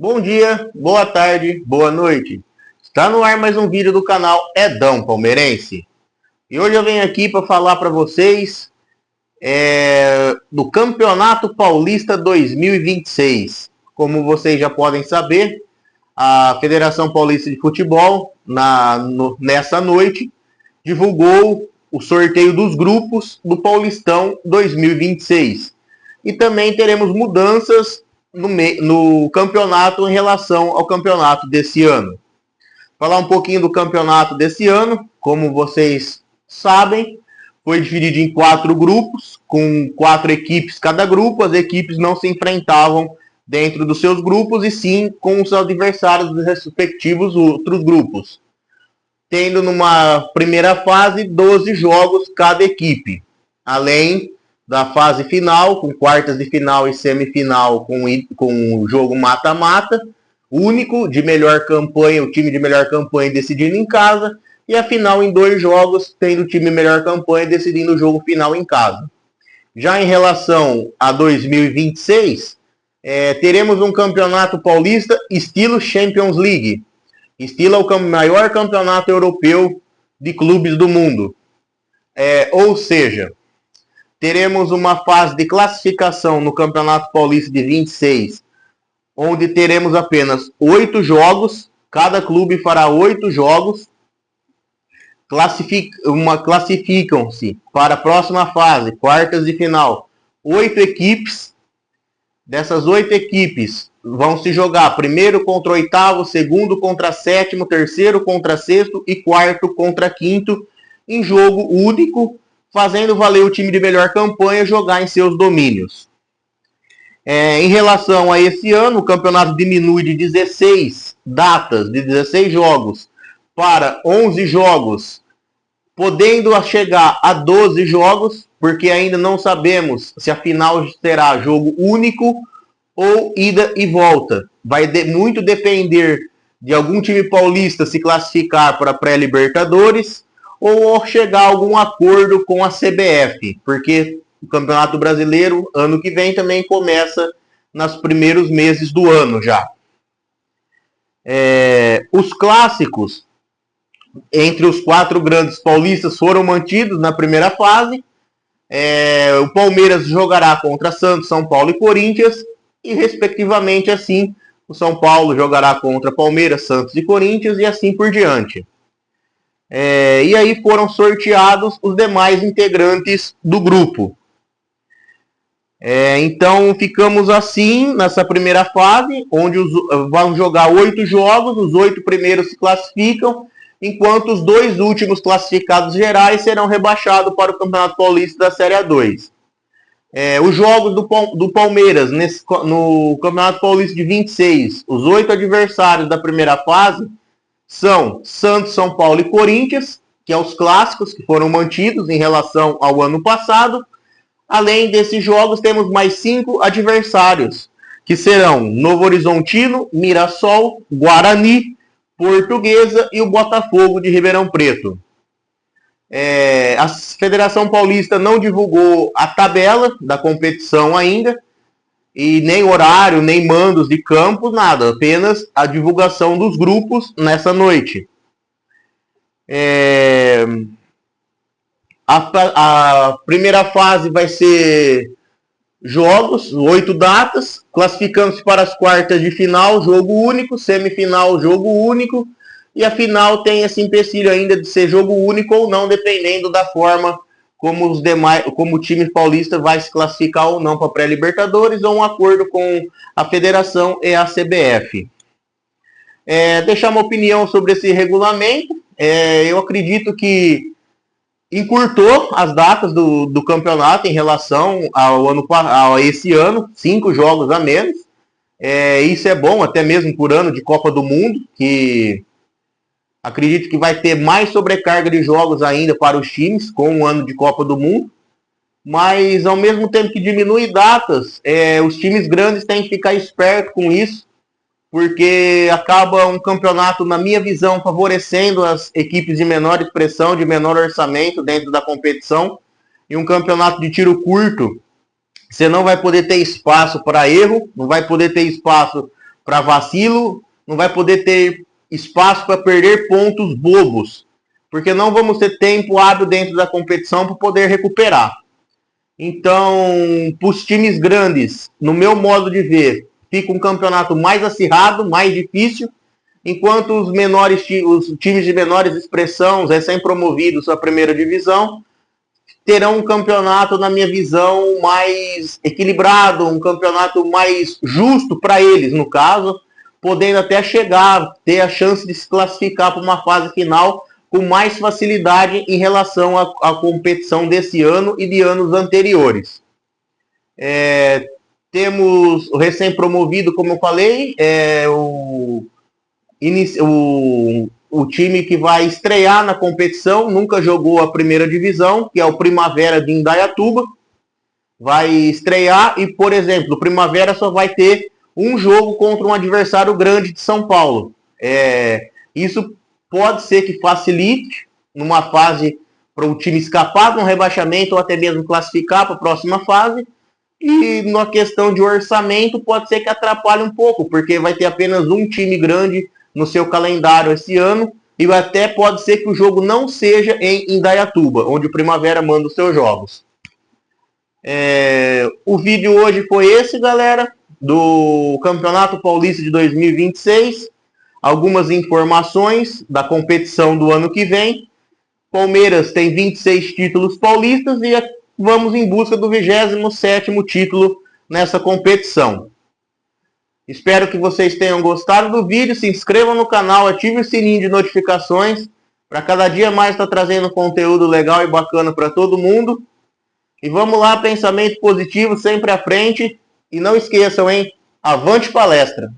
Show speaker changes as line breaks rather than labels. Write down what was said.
Bom dia, boa tarde, boa noite. Está no ar mais um vídeo do canal Edão Palmeirense. E hoje eu venho aqui para falar para vocês do Campeonato Paulista 2026. Como vocês já podem saber, a Federação Paulista de Futebol, nessa noite, divulgou o sorteio dos grupos do Paulistão 2026. E também teremos mudanças no campeonato em relação ao campeonato desse ano. Falar um pouquinho do campeonato desse ano, como vocês sabem, foi dividido em 4 grupos, com 4 equipes cada grupo. As equipes não se enfrentavam dentro dos seus grupos, e sim com os adversários dos respectivos outros grupos, tendo numa primeira fase 12 jogos cada equipe, além da fase final, com quartas de final e semifinal com o jogo mata-mata, único de melhor campanha, o time de melhor campanha decidindo em casa, e a final em 2 jogos, tendo o time de melhor campanha decidindo o jogo final em casa. Já em relação a 2026, teremos um campeonato paulista estilo Champions League, estilo o maior campeonato europeu de clubes do mundo. Ou seja, teremos uma fase de classificação no Campeonato Paulista de 26, onde teremos apenas 8 jogos, cada clube fará 8 jogos, classificam-se para a próxima fase, quartas de final, 8 equipes. Dessas 8 equipes vão se jogar primeiro contra oitavo, segundo contra sétimo, terceiro contra sexto e quarto contra quinto, em jogo único, fazendo valer o time de melhor campanha jogar em seus domínios. Em relação a esse ano, o campeonato diminui de 16 datas, de 16 jogos, para 11 jogos, podendo chegar a 12 jogos, porque ainda não sabemos se a final será jogo único ou ida e volta. Vai muito depender de algum time paulista se classificar para a pré-Libertadores, ou chegar a algum acordo com a CBF, porque o Campeonato Brasileiro, ano que vem, também começa nos primeiros meses do ano já. Os clássicos entre os 4 grandes paulistas foram mantidos na primeira fase. O Palmeiras jogará contra Santos, São Paulo e Corinthians, e respectivamente assim, o São Paulo jogará contra Palmeiras, Santos e Corinthians, e assim por diante. E aí foram sorteados os demais integrantes do grupo. Então ficamos assim nessa primeira fase, onde vão jogar 8 jogos, os 8 primeiros se classificam, enquanto os 2 últimos classificados gerais serão rebaixados para o Campeonato Paulista da Série A2. Os jogos do Palmeiras no Campeonato Paulista de 26, os 8 adversários da primeira fase são Santos, São Paulo e Corinthians, que são os clássicos que foram mantidos em relação ao ano passado. Além desses jogos, temos mais 5 adversários, que serão Novo Horizontino, Mirassol, Guarani, Portuguesa e o Botafogo de Ribeirão Preto. A Federação Paulista não divulgou a tabela da competição ainda, e nem horário, nem mandos de campo, nada, apenas a divulgação dos grupos nessa noite. A primeira fase vai ser jogos, 8 datas, classificando-se para as quartas de final, jogo único, semifinal, jogo único, e a final tem esse empecilho ainda de ser jogo único ou não, dependendo da forma como o time paulista vai se classificar ou não para a pré-Libertadores, ou um acordo com a federação e a CBF. Deixar uma opinião sobre esse regulamento. Eu acredito que encurtou as datas do campeonato em relação a esse ano, 5 jogos a menos. Isso é bom, até mesmo por ano de Copa do Mundo, que acredito que vai ter mais sobrecarga de jogos ainda para os times com o ano de Copa do Mundo. Mas, ao mesmo tempo que diminui datas, os times grandes têm que ficar espertos com isso, porque acaba um campeonato, na minha visão, favorecendo as equipes de menor expressão, de menor orçamento dentro da competição. E um campeonato de tiro curto, você não vai poder ter espaço para erro, não vai poder ter espaço para vacilo, não vai poder ter espaço para perder pontos bobos, porque não vamos ter tempo hábil dentro da competição para poder recuperar. Então, para os times grandes, no meu modo de ver, fica um campeonato mais acirrado, mais difícil, enquanto os times de menores expressão, recém-promovidos à primeira divisão, terão um campeonato, na minha visão, mais equilibrado, um campeonato mais justo para eles, no caso, podendo até chegar, ter a chance de se classificar para uma fase final com mais facilidade em relação à competição desse ano e de anos anteriores. Temos o recém-promovido, como eu falei, o time que vai estrear na competição, nunca jogou a primeira divisão, que é o Primavera de Indaiatuba. Vai estrear e, por exemplo, o Primavera só vai ter um jogo contra um adversário grande de São Paulo. Isso pode ser que facilite numa fase para o time escapar de um rebaixamento ou até mesmo classificar para a próxima fase. E na questão de orçamento pode ser que atrapalhe um pouco, porque vai ter apenas um time grande no seu calendário esse ano, e até pode ser que o jogo não seja em Indaiatuba, onde o Primavera manda os seus jogos. O vídeo hoje foi esse, galera, do Campeonato Paulista de 2026. Algumas informações da competição do ano que vem. Palmeiras tem 26 títulos paulistas e vamos em busca do 27º título nessa competição. Espero que vocês tenham gostado do vídeo. Se inscrevam no canal, ative o sininho de notificações para cada dia mais estar trazendo conteúdo legal e bacana para todo mundo. E vamos lá, pensamento positivo sempre à frente. E não esqueçam, hein? Avante palestra!